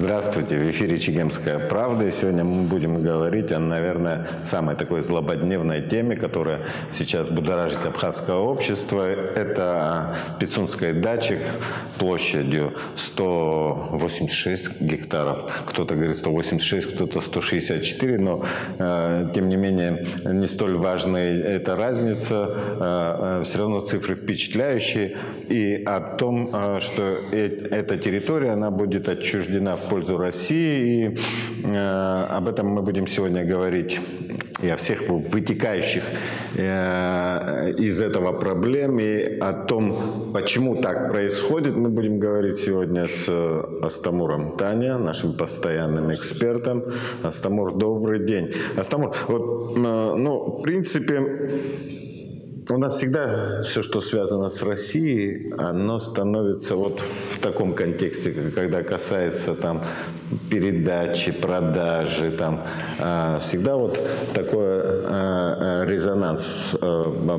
Здравствуйте, в эфире «Чегемская правда». И сегодня мы будем говорить о, наверное, самой такой злободневной теме, которая сейчас будоражит абхазское общество. Это Пицунский датчик площадью 186 гектаров. Кто-то говорит 186, кто-то 164, но тем не менее не столь важная эта разница. Все равно цифры впечатляющие. И о том, что эта территория, она будет отчуждена в пользу России, и об этом мы будем сегодня говорить, и о всех вытекающих из этого проблем, и о том, почему так происходит, мы будем говорить сегодня с Астамуром Таня, нашим постоянным экспертом. Астамур, добрый день. Астамур, вот, в принципе, у нас всегда все, что связано с Россией, оно становится вот в таком контексте, когда касается там передачи, продажи, там всегда вот такой резонанс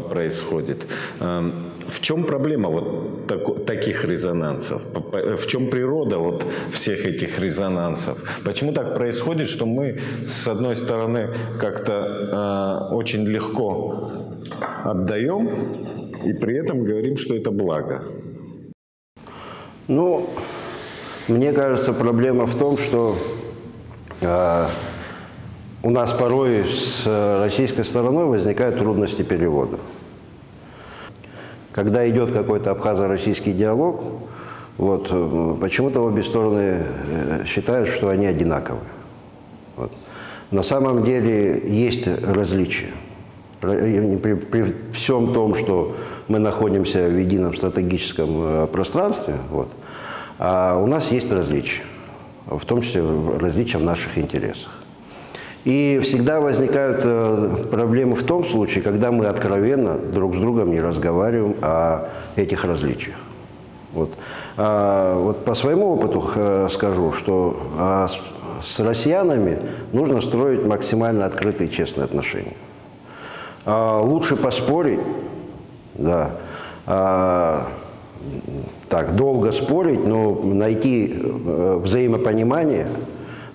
происходит. В чем проблема вот таких резонансов? В чем природа вот всех этих резонансов? Почему так происходит, что мы, с одной стороны, как-то очень легко отдаем и при этом говорим, что это благо? Ну, мне кажется, проблема в том, что у нас порой с российской стороной возникают трудности перевода. Когда идет какой-то абхазо-российский диалог, вот, почему-то обе стороны считают, что они одинаковые. Вот. На самом деле есть различия. При всем том, что мы находимся в едином стратегическом пространстве, вот, у нас есть различия, в том числе различия в наших интересах. И всегда возникают проблемы в том случае, когда мы откровенно друг с другом не разговариваем о этих различиях. Вот. Вот по своему опыту скажу, что с россиянами нужно строить максимально открытые и честные отношения. Лучше поспорить, да, так, долго спорить, но найти взаимопонимание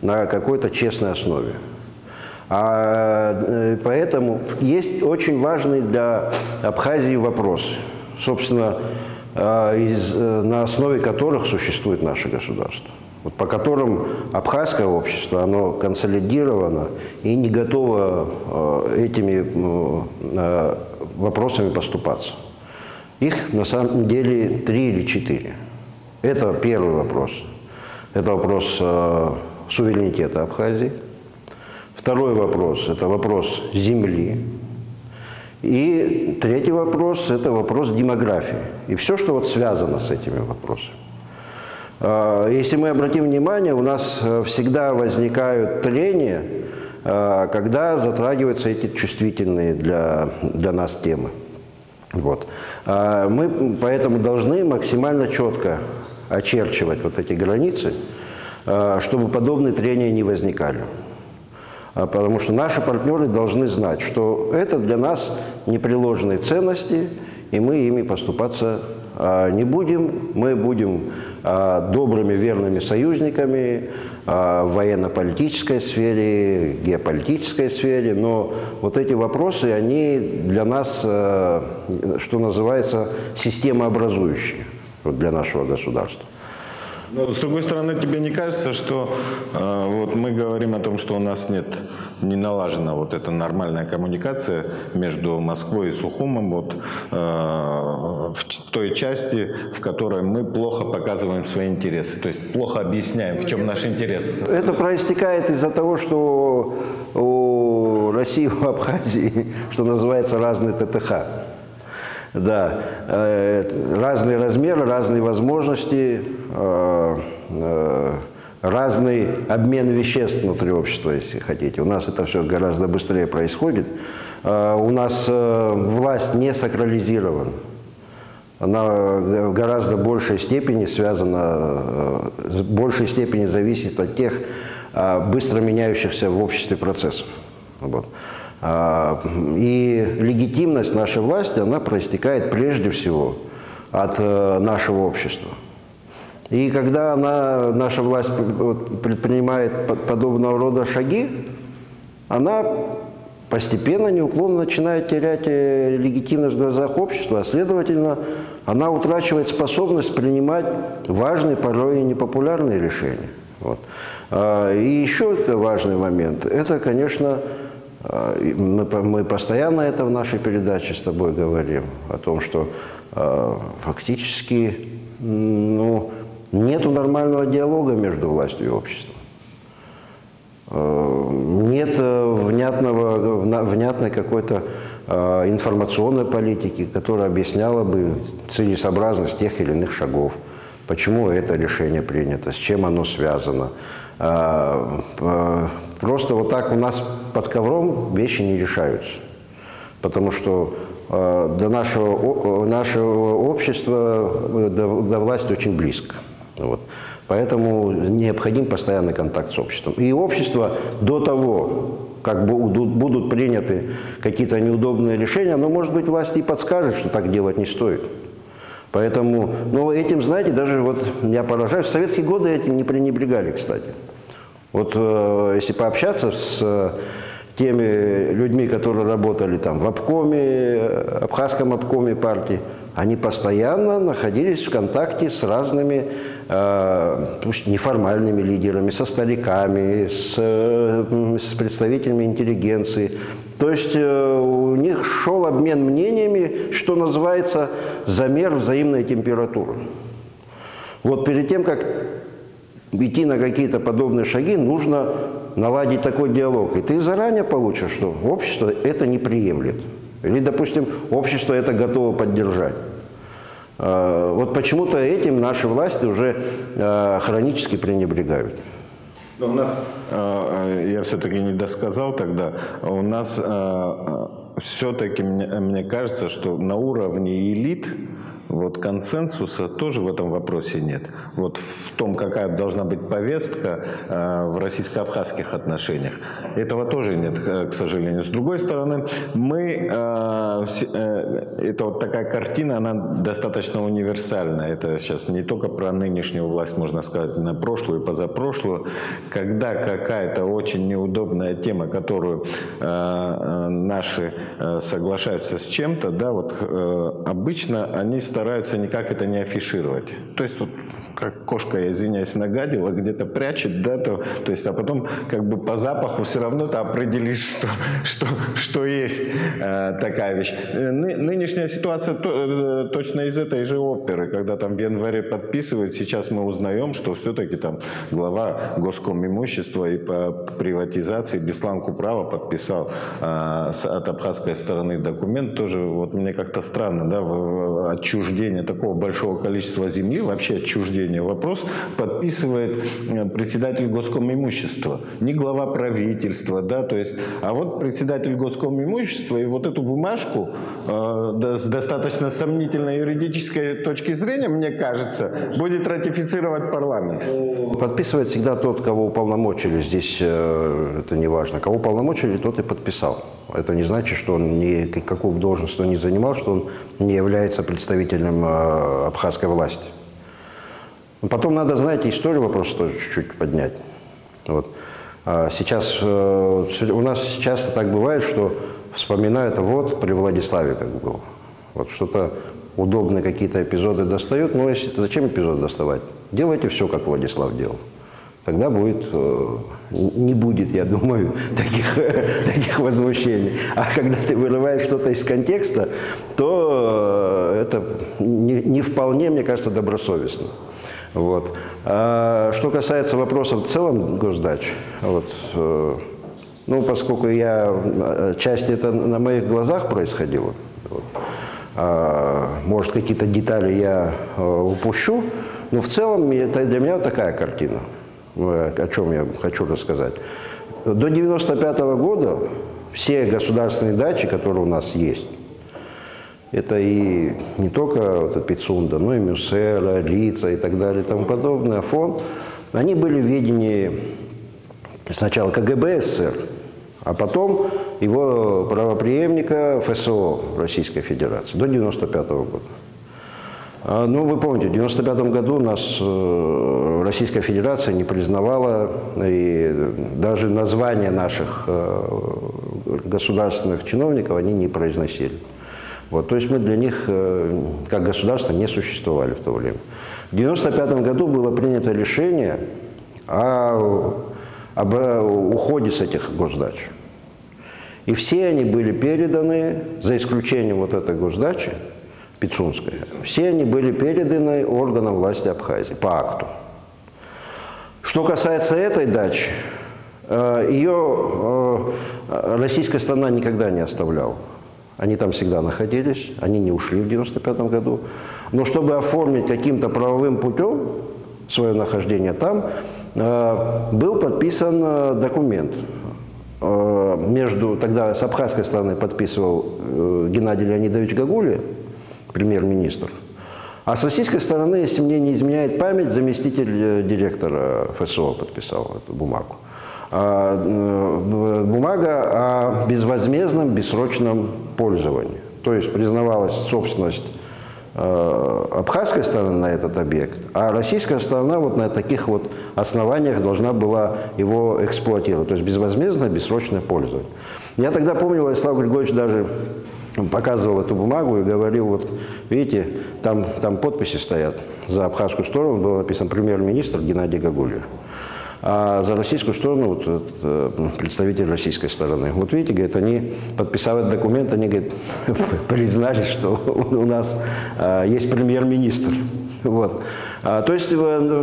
на какой-то честной основе. Поэтому есть очень важный для Абхазии вопрос, собственно, на основе которых существует наше государство. Вот по которым абхазское общество, оно консолидировано и не готово этими вопросами поступаться. Их на самом деле 3 или 4. Это первый вопрос. Это вопрос суверенитета Абхазии. Второй вопрос – это вопрос земли. И третий вопрос – это вопрос демографии. И все, что вот связано с этими вопросами. Если мы обратим внимание, у нас всегда возникают трения, когда затрагиваются эти чувствительные для нас темы. Вот. Мы поэтому должны максимально четко очерчивать вот эти границы, чтобы подобные трения не возникали. Потому что наши партнеры должны знать, что это для нас непреложные ценности, и мы ими поступаться не будем. Мы будем добрыми, верными союзниками в военно-политической сфере, геополитической сфере. Но вот эти вопросы, они для нас, что называется, системообразующие для нашего государства. Но, с другой стороны, тебе не кажется, что вот мы говорим о том, что у нас не налажена вот эта нормальная коммуникация между Москвой и Сухумом вот, в той части, в которой мы плохо показываем свои интересы, то есть плохо объясняем, в чем наш интерес? Это проистекает из-за того, что у России, у Абхазии, что называется, разный ТТХ. Да, разные размеры, разные возможности, разный обмен веществ внутри общества, если хотите. У нас это все гораздо быстрее происходит. У нас власть не сакрализирована. Она в гораздо большей степени связана, в большей степени зависит от тех быстро меняющихся в обществе процессов. Вот. И легитимность нашей власти, она проистекает прежде всего от нашего общества. И когда наша власть предпринимает подобного рода шаги, она постепенно, неуклонно начинает терять легитимность в глазах общества, а следовательно, она утрачивает способность принимать важные, порой и непопулярные решения. Вот. И еще важный момент, это, конечно, мы постоянно это в нашей передаче с тобой говорим, о том, что фактически нету нормального диалога между властью и обществом. Нет внятной какой-то информационной политики, которая объясняла бы целесообразность тех или иных шагов, почему это решение принято, с чем оно связано. Просто вот так у нас под ковром вещи не решаются, потому что до нашего общества, до власти очень близко. Вот. Поэтому необходим постоянный контакт с обществом. И общество до того, как будут приняты какие-то неудобные решения, оно, может быть, власти и подскажет, что так делать не стоит. Поэтому, этим, знаете, даже вот я поражаюсь, в советские годы этим не пренебрегали, кстати. Вот если пообщаться с теми людьми, которые работали там в обкоме, абхазском обкоме партии, они постоянно находились в контакте с разными, пусть неформальными лидерами, со стариками, с представителями интеллигенции. То есть у них шел обмен мнениями, что называется замер взаимной температуры. Вот перед тем, как идти на какие-то подобные шаги, нужно наладить такой диалог. И ты заранее получишь, что общество это не приемлет. Или, допустим, общество это готово поддержать. Вот почему-то этим наши власти уже хронически пренебрегают. Но у нас, я все-таки не досказал тогда, у нас все-таки, мне кажется, что на уровне элит вот консенсуса тоже в этом вопросе нет. Вот в том, какая должна быть повестка в российско-абхазских отношениях. Этого тоже нет, к сожалению. С другой стороны, это вот такая картина, она достаточно универсальная. Это сейчас не только про нынешнюю власть, можно сказать, на прошлую и позапрошлую. Когда какая-то очень неудобная тема, которую наши соглашаются с чем-то, да, вот обычно они стараются никак это не афишировать. То есть вот как кошка, я извиняюсь, нагадила, где-то прячет, да, то есть, а потом как бы по запаху все равно ты определишь, что есть такая вещь. Нынешняя ситуация точно из этой же оперы, когда там в январе подписывают, сейчас мы узнаем, что все-таки там глава Госкомимущества и по приватизации Беслан Куправа подписал от абхазской стороны документ, тоже вот мне как-то странно, да, отчуждение такого большого количества земли, вообще отчуждение, вопрос подписывает председатель Госкомимущества, не глава правительства, да, то есть, а вот председатель Госкомимущества, и вот эту бумажку с достаточно сомнительной юридической точки зрения, мне кажется, будет ратифицировать парламент. Подписывает всегда тот, кого уполномочили, здесь это не важно, кого уполномочили, тот и подписал. Это не значит, что он какую бы должность он ни занимал, что он не является представителем абхазской власти. Потом надо, знаете, историю вопроса тоже чуть-чуть поднять. Вот. Сейчас у нас часто так бывает, что вспоминают, вот при Владиславе как было. Вот что-то удобные какие-то эпизоды достают, но зачем эпизод доставать? Делайте все, как Владислав делал. Тогда не будет, я думаю, таких возмущений. А когда ты вырываешь что-то из контекста, то это не вполне, мне кажется, добросовестно. Вот. Что касается вопросов в целом госдач, вот, поскольку часть это на моих глазах происходило, вот, может, какие-то детали я упущу, но в целом это для меня такая картина, о чем я хочу рассказать. До 1995 года все государственные дачи, которые у нас есть, это и не только Пицунда, но и Мюссера, Лица и так далее и тому подобное, фонд, они были в ведении сначала КГБ СССР, а потом его правопреемника ФСО Российской Федерации до 1995 года. Ну, вы помните, в 1995 году нас Российская Федерация не признавала, и даже названия наших государственных чиновников они не произносили. Вот, то есть мы для них, как государство, не существовали в то время. В 1995 году было принято решение об уходе с этих госдач. И все они были переданы, за исключением вот этой госдачи, Пицунской, все они были переданы органам власти Абхазии по акту. Что касается этой дачи, ее российская сторона никогда не оставляла. Они там всегда находились, они не ушли в 1995 году. Но чтобы оформить каким-то правовым путем свое нахождение там, был подписан документ. Тогда с абхазской стороны подписывал Геннадий Леонидович Гагулия, премьер-министр. А с российской стороны, если мне не изменяет память, заместитель директора ФСО подписал эту бумагу. Бумага о безвозмездном, бессрочном пользовании. То есть признавалась собственность абхазской стороны на этот объект, а российская сторона вот на таких вот основаниях должна была его эксплуатировать. То есть безвозмездное, бессрочное пользование. Я тогда помню, Владислав Григорьевич даже показывал эту бумагу и говорил, вот видите, там подписи стоят. За абхазскую сторону было написано премьер-министр Геннадий Гагулия. А за российскую сторону вот, представитель российской стороны. Вот видите, говорит, они, подписав этот документ, они, говорит, признали, что у нас есть премьер-министр. Вот. То есть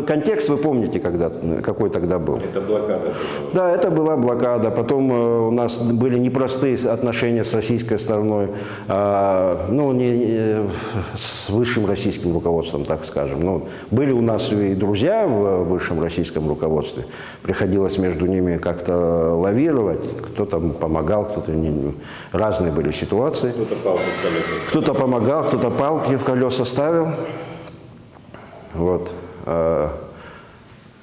контекст вы помните, какой тогда был? Это блокада была. Да, это была блокада. Потом у нас были непростые отношения с российской стороной, ну, не с высшим российским руководством, так скажем. Ну, были у нас и друзья в высшем российском руководстве. Приходилось между ними как-то лавировать. Кто-то помогал, кто-то не. Разные были ситуации. Кто-то палки в колеса. Кто-то помогал, кто-то палки в колеса ставил. Вот. Да,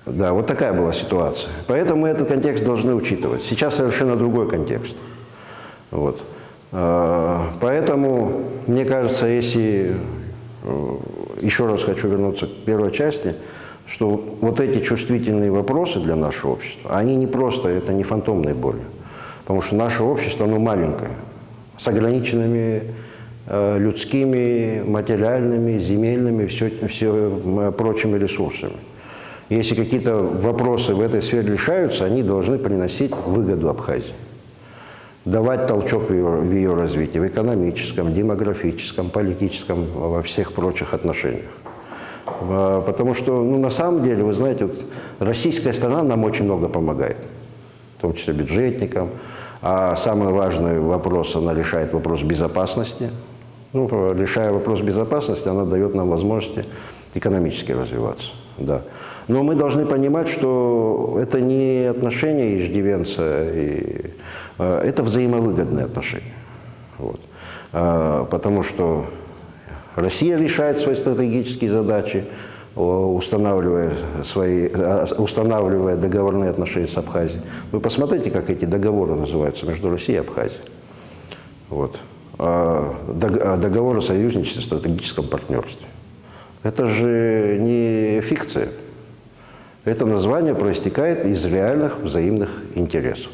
вот такая была ситуация. Поэтому мы этот контекст должны учитывать. Сейчас совершенно другой контекст. Вот. Поэтому, мне кажется, если, еще раз хочу вернуться к первой части, что вот эти чувствительные вопросы для нашего общества, они не просто, это не фантомные боли. Потому что наше общество, оно маленькое, с ограниченными людскими, материальными, земельными, все прочими ресурсами. Если какие-то вопросы в этой сфере решаются, они должны приносить выгоду Абхазии, давать толчок в ее развитии, в экономическом, демографическом, политическом, во всех прочих отношениях. Потому что, ну, на самом деле, вы знаете, вот, российская сторона нам очень много помогает, в том числе бюджетникам. А самый важный вопрос, она решает вопрос безопасности. Ну, решая вопрос безопасности, она дает нам возможности экономически развиваться. Да. Но мы должны понимать, что это не отношения иждивенца, это взаимовыгодные отношения. Вот. Потому что Россия решает свои стратегические задачи, устанавливая договорные отношения с Абхазией. Вы посмотрите, как эти договоры называются между Россией и Абхазией. Вот. Договор о союзничестве, стратегическом партнерстве. Это же не фикция. Это название проистекает из реальных взаимных интересов.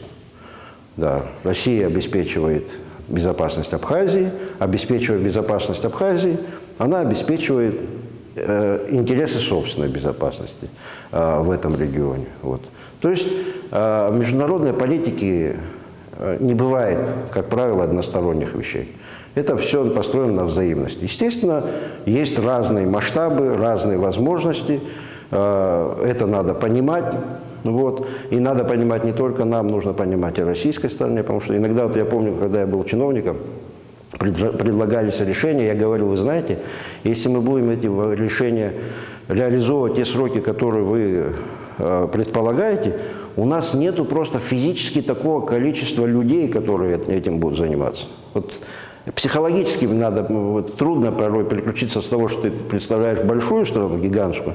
Да. Россия обеспечивает безопасность Абхазии, обеспечивая безопасность Абхазии, она обеспечивает интересы собственной безопасности в этом регионе. Вот. То есть в международной политике не бывает, как правило, односторонних вещей. Это все построено на взаимности. Естественно, есть разные масштабы, разные возможности. Это надо понимать. Вот. И надо понимать не только нам, нужно понимать и российской стороне, потому что иногда, вот я помню, когда я был чиновником, предлагались решения, я говорил, вы знаете, если мы будем эти решения реализовывать те сроки, которые вы предполагаете, у нас нету просто физически такого количества людей, которые этим будут заниматься. Вот психологически надо, вот, трудно порой переключиться с того, что ты представляешь большую страну, гигантскую,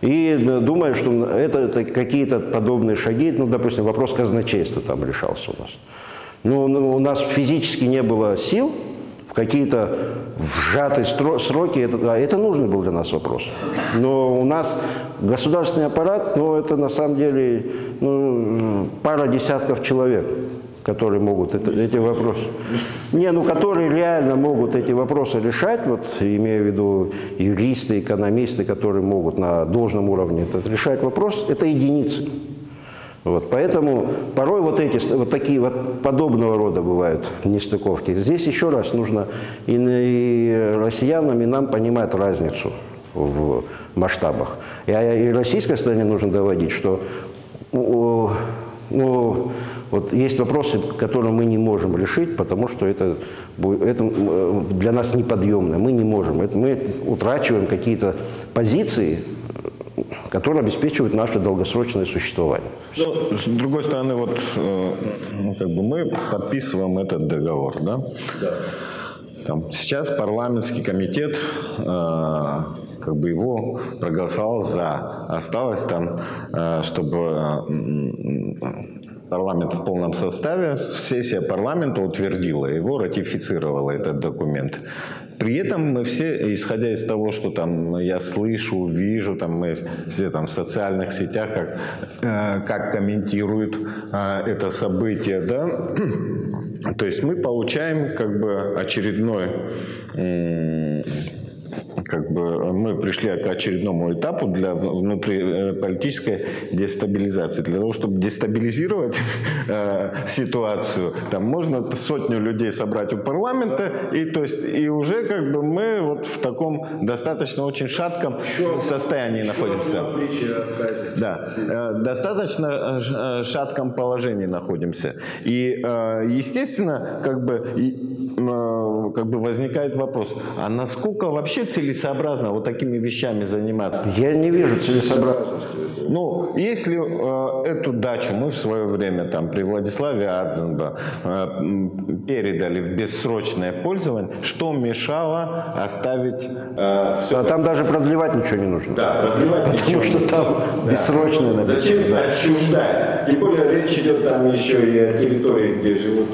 и думаешь, что это какие-то подобные шаги, ну, допустим, вопрос казначейства там решался у нас. Но у нас физически не было сил в какие-то сжатые сроки, это нужный был для нас вопрос. Но у нас государственный аппарат, это на самом деле пара десятков человек, которые могут эти вопросы. Которые реально могут эти вопросы решать, имея в виду юристы, экономисты, которые могут на должном уровне решать вопрос, это единицы. Поэтому порой такие подобного рода бывают нестыковки. Здесь еще раз нужно и россиянам, и нам понимать разницу в масштабах. И российской стороне нужно доводить, что есть вопросы, которые мы не можем решить, потому что это для нас неподъемно. Мы не можем. Мы утрачиваем какие-то позиции, которые обеспечивают наше долгосрочное существование. С другой стороны, мы подписываем этот договор, да? Да. Сейчас парламентский комитет его проголосовал за. Осталось чтобы парламент в полном составе, сессия парламента утвердила его, ратифицировала этот документ. При этом мы все, исходя из того, что я слышу, вижу, мы все в социальных сетях, как комментируют это событие, да, то есть мы получаем очередной, мы пришли к очередному этапу для внутриполитической дестабилизации. Для того, чтобы дестабилизировать ситуацию, можно сотню людей собрать у парламента, и уже мы в таком достаточно очень шатком состоянии находимся. Да, достаточно шатком положении находимся. И, естественно, возникает вопрос, а насколько вообще целесообразно такими вещами заниматься? Я не вижу целесообразности. Если эту дачу мы в свое время при Владиславе Ардзенбо передали в бессрочное пользование, что мешало оставить все? Там даже продлевать ничего не нужно. Да, продлевать потому что там бессрочное написано. Зачем отчуждать? Тем более речь идет еще и о территории, где живут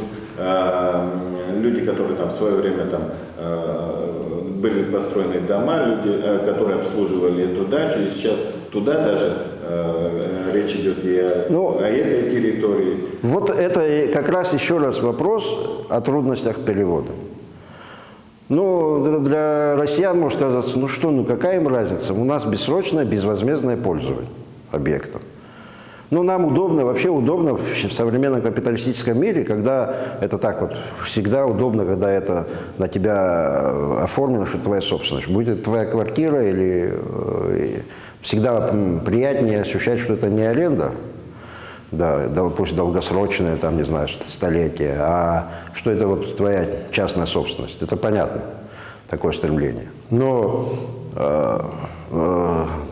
люди, которые в свое время были построены дома, люди, которые обслуживали эту дачу, и сейчас туда даже речь идет и о этой территории. Это как раз еще раз вопрос о трудностях перевода. Для россиян может казаться, какая им разница, у нас бессрочное, безвозмездное пользование объекта. Нам удобно, вообще удобно в современном капиталистическом мире, когда это всегда удобно, когда это на тебя оформлено, что это твоя собственность. Будет твоя квартира или всегда приятнее ощущать, что это не аренда, пусть долгосрочная, столетие, а что это твоя частная собственность. Это понятно, такое стремление. Но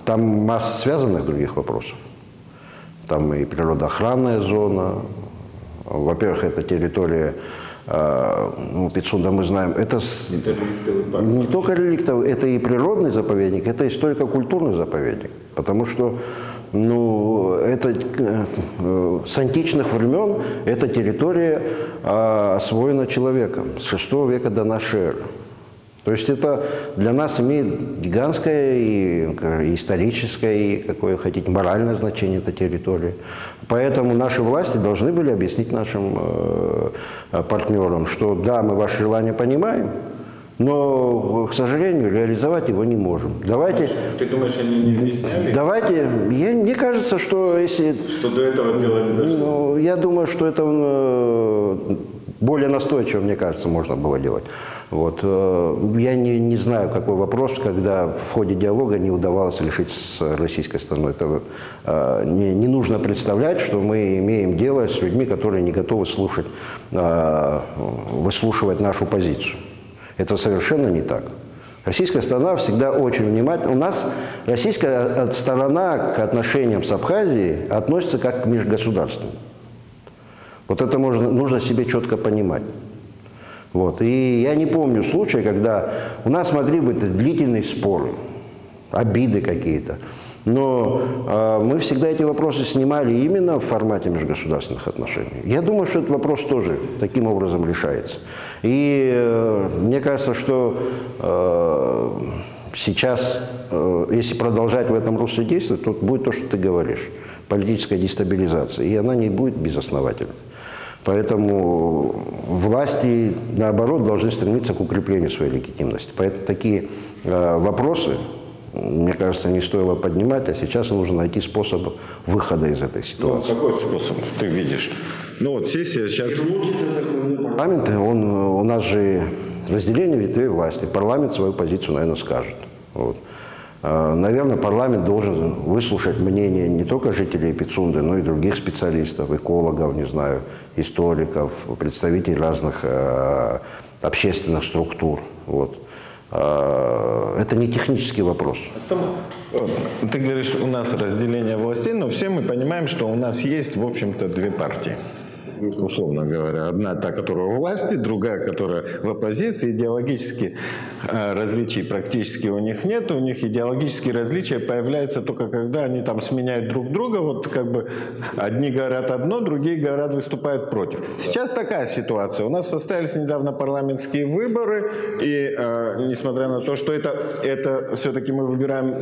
там масса связанных других вопросов. Там и природоохранная зона. Во-первых, это территория Пицунда, мы знаем. Это не только реликтовый, это и природный заповедник, это историко-культурный заповедник. Потому что это с античных времен эта территория освоена человеком с VI века до нашей эры. То есть это для нас имеет гигантское и историческое, и, какое хотите, моральное значение этой территории. Поэтому наши власти должны были объяснить нашим партнерам, что да, мы ваши желания понимаем, но, к сожалению, реализовать его не можем. Давайте. Ты думаешь, они не объясняли? Давайте. Мне кажется, что если... Что до этого дела не дошло? Я думаю, что это более настойчиво, мне кажется, можно было делать. Я не знаю, какой вопрос, когда в ходе диалога не удавалось решить с российской стороной. Это не нужно представлять, что мы имеем дело с людьми, которые не готовы выслушивать нашу позицию. Это совершенно не так. Российская сторона всегда очень внимательна. У нас российская сторона к отношениям с Абхазией относится как к межгосударственным. Это нужно себе четко понимать. И я не помню случая, когда у нас могли быть длительные споры, обиды какие-то. Но мы всегда эти вопросы снимали именно в формате межгосударственных отношений. Я думаю, что этот вопрос тоже таким образом решается. И мне кажется, что сейчас, если продолжать в этом русле действовать, то будет то, что ты говоришь. Политическая дестабилизация. И она не будет безосновательной. Поэтому власти, наоборот, должны стремиться к укреплению своей легитимности. Поэтому такие вопросы, мне кажется, не стоило поднимать, а сейчас нужно найти способ выхода из этой ситуации. Ну, какой способ ты видишь? Ну вот сессия сейчас... Парламент, у нас же разделение ветвей власти. Парламент свою позицию, наверное, скажет. Вот. Наверное, парламент должен выслушать мнение не только жителей Пицунды, но и других специалистов, экологов, не знаю, историков, представителей разных общественных структур. Вот. Это не технический вопрос. Ты говоришь, у нас разделение властей, но все мы понимаем, что у нас есть, в общем-то, две партии. Условно говоря. Одна та, которая у власти, другая, которая в оппозиции. Идеологических различий практически у них нет. У них идеологические различия появляются только когда они там сменяют друг друга. Вот как бы одни говорят одно, другие говорят, выступают против. Сейчас такая ситуация. У нас состоялись недавно парламентские выборы. И несмотря на то, что это все-таки мы выбираем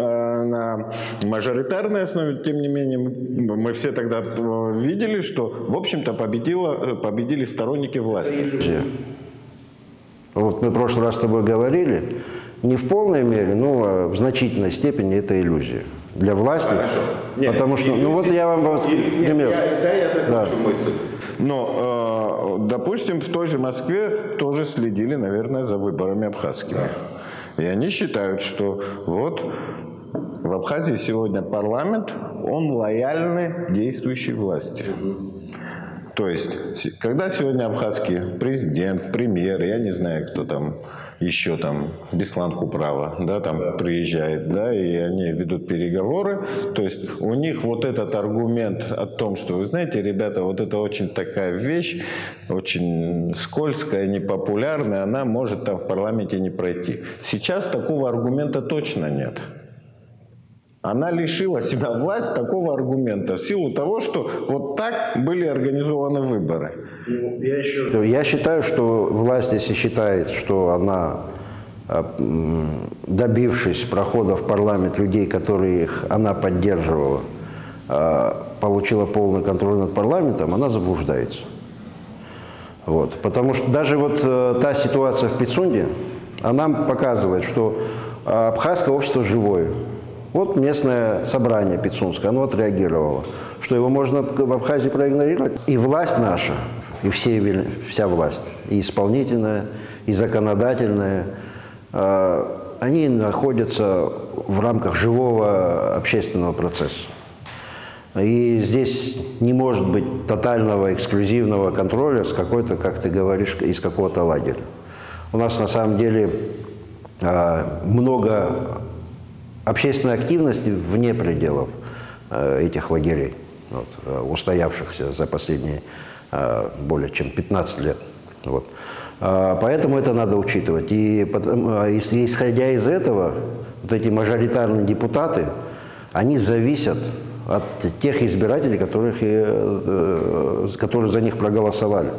на мажоритарной основе, тем не менее мы все тогда видели, что в общем-то победили сторонники власти. Вот мы в прошлый раз с тобой говорили, не в полной мере, но в значительной степени это иллюзия. Для власти. Нет, потому что, иллюзия, ну вот я вам пример. Я закончу мысль. Но, допустим, в той же Москве тоже следили, наверное, за выборами абхазскими. И они считают, что вот в Абхазии сегодня парламент, он лояльный действующей власти. То есть, когда сегодня абхазский президент, премьер, я не знаю, кто там еще там, Беслан Куправа, да, там приезжает, да, и они ведут переговоры, то есть у них вот этот аргумент о том, что, вы знаете, ребята, вот это очень такая вещь, очень скользкая, непопулярная, она может там в парламенте не пройти. Сейчас такого аргумента точно нет. Она лишила себя власть такого аргумента в силу того, что вот так были организованы выборы. Я считаю, что власть, если считает, что она, добившись прохода в парламент людей, которых она поддерживала, получила полный контроль над парламентом, она заблуждается. Вот. Потому что даже вот та ситуация в Пицунде, она показывает, что абхазское общество живое. Вот местное собрание пицунское, оно отреагировало, что его можно в Абхазии проигнорировать. И власть наша, и вся власть, и исполнительная, и законодательная, они находятся в рамках живого общественного процесса. И здесь не может быть тотального эксклюзивного контроля с какой-то, как ты говоришь, из какого-то лагеря. У нас на самом деле много общественной активности вне пределов этих лагерей, вот, устоявшихся за последние более чем 15 лет. Вот. Поэтому это надо учитывать. И исходя из этого, вот эти мажоритарные депутаты, они зависят от тех избирателей, которые за них проголосовали.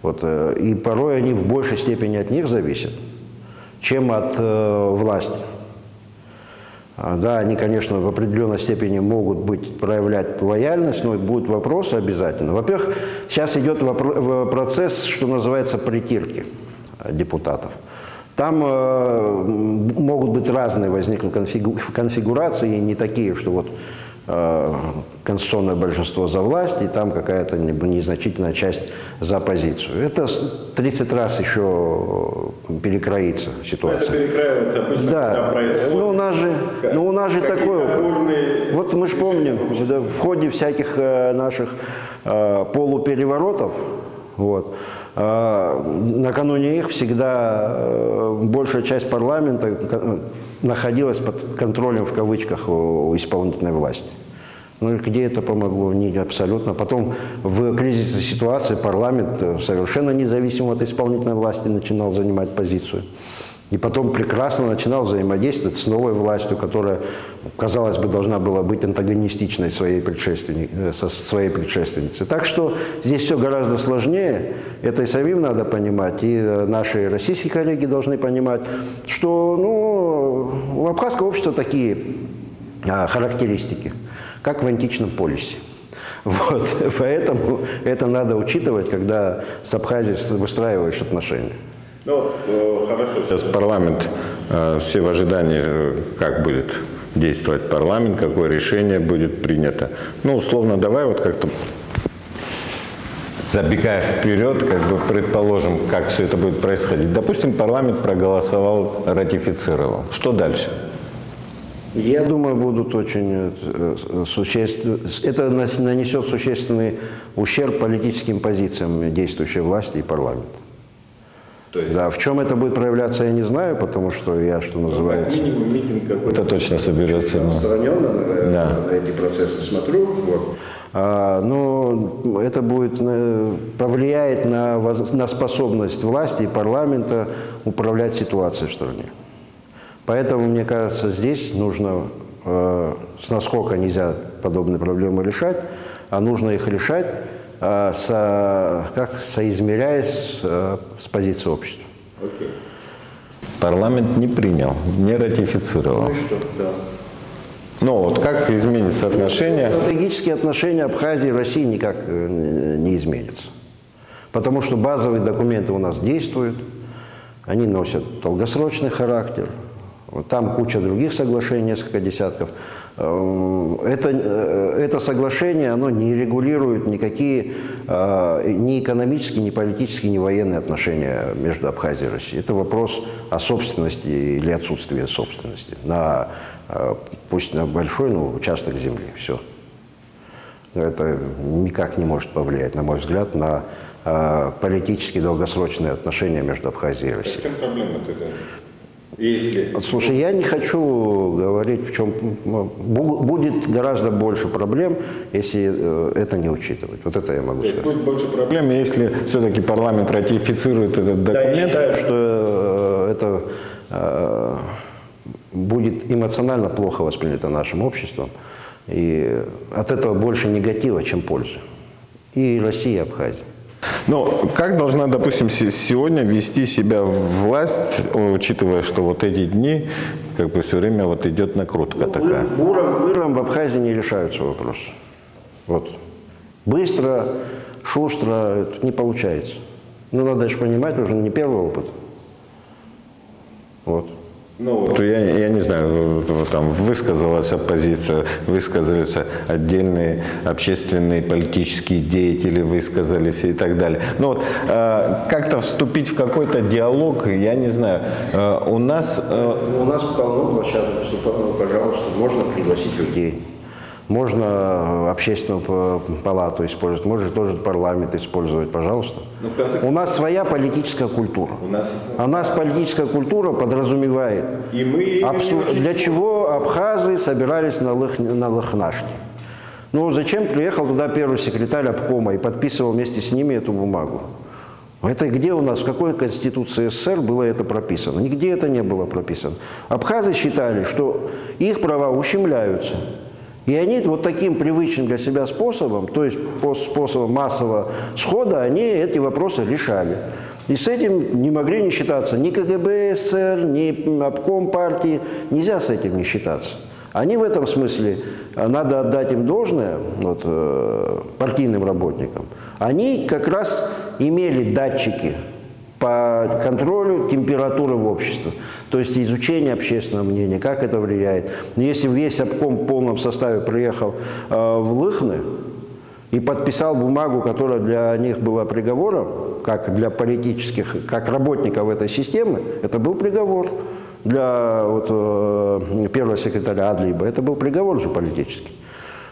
Вот. И порой они в большей степени от них зависят, чем от власти. Да, они, конечно, в определенной степени могут проявлять лояльность, но будут вопросы обязательно. Во-первых, сейчас идет процесс, что называется, притирки депутатов. Там могут быть разные возникнуть конфигурации, не такие, что вот конституционное большинство за власть, и там какая-то незначительная часть за оппозицию. Это 30 раз еще перекроится ситуация. Это перекроивается обычно, да. Когда происходит. У нас же такое. Вот мы же помним, в ходе всяких наших полупереворотов, вот, накануне их всегда большая часть парламента находилась под контролем, в кавычках, у исполнительной власти. Ну, где это помогло? Не абсолютно. Потом в кризисной ситуации парламент совершенно независимо от исполнительной власти начинал занимать позицию. И потом прекрасно начинал взаимодействовать с новой властью, которая, казалось бы, должна была быть антагонистичной своей предшественницей. Так что здесь все гораздо сложнее. Это и самим надо понимать, и наши российские коллеги должны понимать, что у абхазского общества такие характеристики, как в античном полисе. Вот. Поэтому это надо учитывать, когда с Абхазией выстраиваешь отношения. Ну, хорошо. Сейчас парламент, все в ожидании, как будет действовать парламент, какое решение будет принято. Ну, условно, давай вот как-то, забегая вперед, как бы предположим, как все это будет происходить. Допустим, парламент проголосовал, ратифицировал. Что дальше? Я думаю, будут очень это нанесет существенный ущерб политическим позициям действующей власти и парламента. Да, в чем это будет проявляться, я не знаю, потому что я, что называется... Минимум митинг какой-то точно соберется. Отстраненно на эти процессы смотрю. Вот. Но это будет, повлияет на способность власти и парламента управлять ситуацией в стране. Поэтому, мне кажется, здесь нужно, насколько нельзя подобные проблемы решать, а нужно их решать, соизмеряясь с позицией общества. Окей. Парламент не принял, не ратифицировал. Ну и что, да. Ну вот как изменится отношение? Стратегические отношения Абхазии и России никак не изменятся. Потому что базовые документы у нас действуют, они носят долгосрочный характер. Там куча других соглашений, несколько десятков. Это соглашение, оно не регулирует никакие ни экономические, ни политические, ни военные отношения между Абхазией и Россией. Это вопрос о собственности или отсутствии собственности на, пусть на большой, но участок земли. Все. Это никак не может повлиять, на мой взгляд, на политические долгосрочные отношения между Абхазией и Россией. В чем проблема-то? Если... Слушай, я не хочу говорить, в чем будет гораздо больше проблем, если это не учитывать. Вот это я могу сказать. Будет больше проблем, если все-таки парламент ратифицирует этот документ. Да, я считаю, что это будет эмоционально плохо воспринято нашим обществом. И от этого больше негатива, чем пользы. И Россия, и Абхазия. Но как должна, допустим, сегодня вести себя власть, учитывая, что вот эти дни, как бы все время вот идет накрутка такая? Буром в Абхазии не решаются вопросы. Вот. Быстро, шустро это не получается. Ну, надо же понимать, уже не первый опыт. Вот. Ну, вот я не знаю, там высказалась оппозиция, высказались отдельные общественные политические деятели, высказались и так далее. Но вот как-то вступить в какой-то диалог, я не знаю, у нас полно площадок, пожалуйста, можно пригласить людей. Можно общественную палату использовать, можно тоже парламент использовать, пожалуйста. У нас своя политическая культура. У нас политическая культура подразумевает, для чего абхазы собирались на Лыхнашне. Ну, зачем приехал туда первый секретарь обкома и подписывал вместе с ними эту бумагу? Это где у нас, в какой Конституции СССР было это прописано? Нигде это не было прописано. Абхазы считали, что их права ущемляются. И они вот таким привычным для себя способом, то есть способом массового схода, они эти вопросы решали. И с этим не могли не считаться ни КГБ СССР, ни обком партии. Нельзя с этим не считаться. Они в этом смысле, надо отдать им должное, вот, партийным работникам, они как раз имели датчики по контролю температуры в обществе, то есть изучение общественного мнения, как это влияет. Но если весь обком в полном составе приехал в Лыхны и подписал бумагу, которая для них была приговором, как для политических, как работников этой системы, это был приговор. Для первого секретаря Адлиба это был приговор же политический.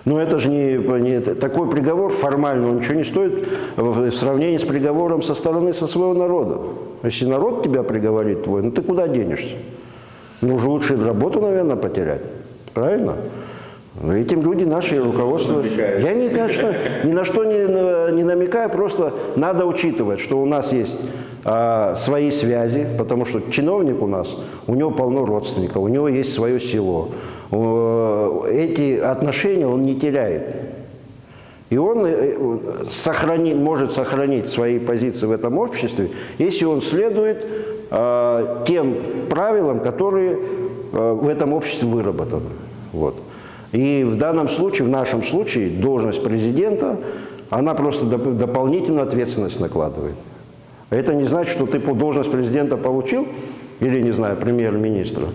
Но это же не такой приговор формально, он ничего не стоит в сравнении с приговором со своего народа. Если народ тебя приговорит твой, ну ты куда денешься? Ну уже лучше работу, наверное, потерять. Правильно? Но этим люди наши руководствуются. Я ни на что не намекаю, просто надо учитывать, что у нас есть свои связи, потому что чиновник у нас, у него полно родственников, у него есть свое село. Эти отношения он не теряет. И он может сохранить свои позиции в этом обществе, если он следует тем правилам, которые в этом обществе выработаны. Вот. И в данном случае, в нашем случае, должность президента, она просто дополнительную ответственность накладывает. Это не значит, что ты должность президента получил, или, не знаю, премьер-министра,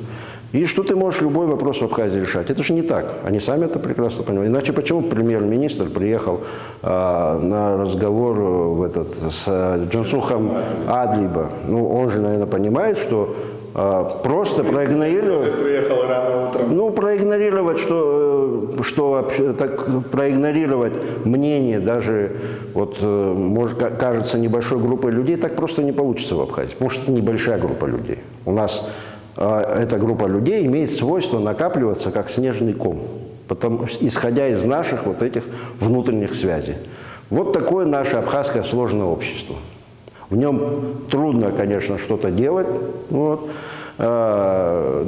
и что ты можешь любой вопрос в Абхазии решать. Это же не так. Они сами это прекрасно понимают. Иначе почему премьер-министр приехал на разговор с Джансухом Адлиба? Ну, он же, наверное, понимает, что просто проигнорировать... Приехал рано утром. Ну, проигнорировать, проигнорировать мнение даже, может, кажется, небольшой группой людей, так просто не получится в Абхазии. Потому что это небольшая группа людей. У нас эта группа людей имеет свойство накапливаться, как снежный ком, исходя из наших этих внутренних связей. Вот такое наше абхазское сложное общество. В нем трудно, конечно, что-то делать, но это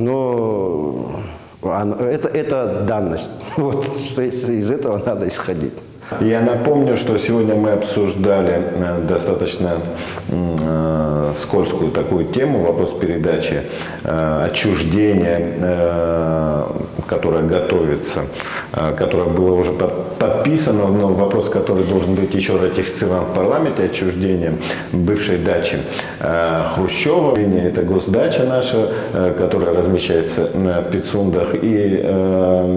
данность. Из этого надо исходить. Я напомню, что сегодня мы обсуждали достаточно скользкую такую тему, вопрос передачи отчуждения, которая готовится, которая была уже подписана, но вопрос, который должен быть еще ратифицирован в парламенте, отчуждение бывшей дачи Хрущева. Это госдача наша, которая размещается в Пицундах, и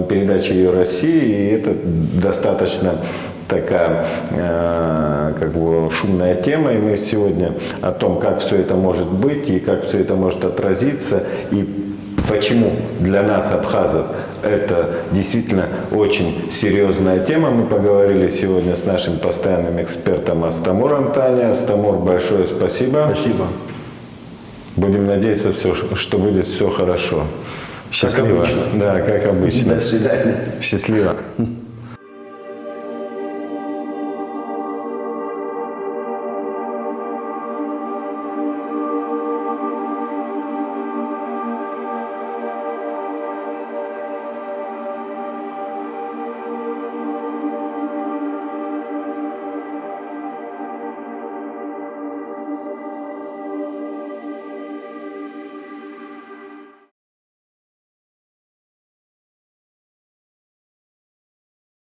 передача ее России, и это достаточно такая шумная тема, и мы сегодня о том, как все это может быть и как все это может отразиться, и почему для нас, абхазов, это действительно очень серьезная тема. Мы поговорили сегодня с нашим постоянным экспертом Астамуром Таня. Астамур, большое спасибо. Спасибо. Будем надеяться, что будет все хорошо. Счастливо. Как обычно. Да, как обычно. До свидания. Счастливо.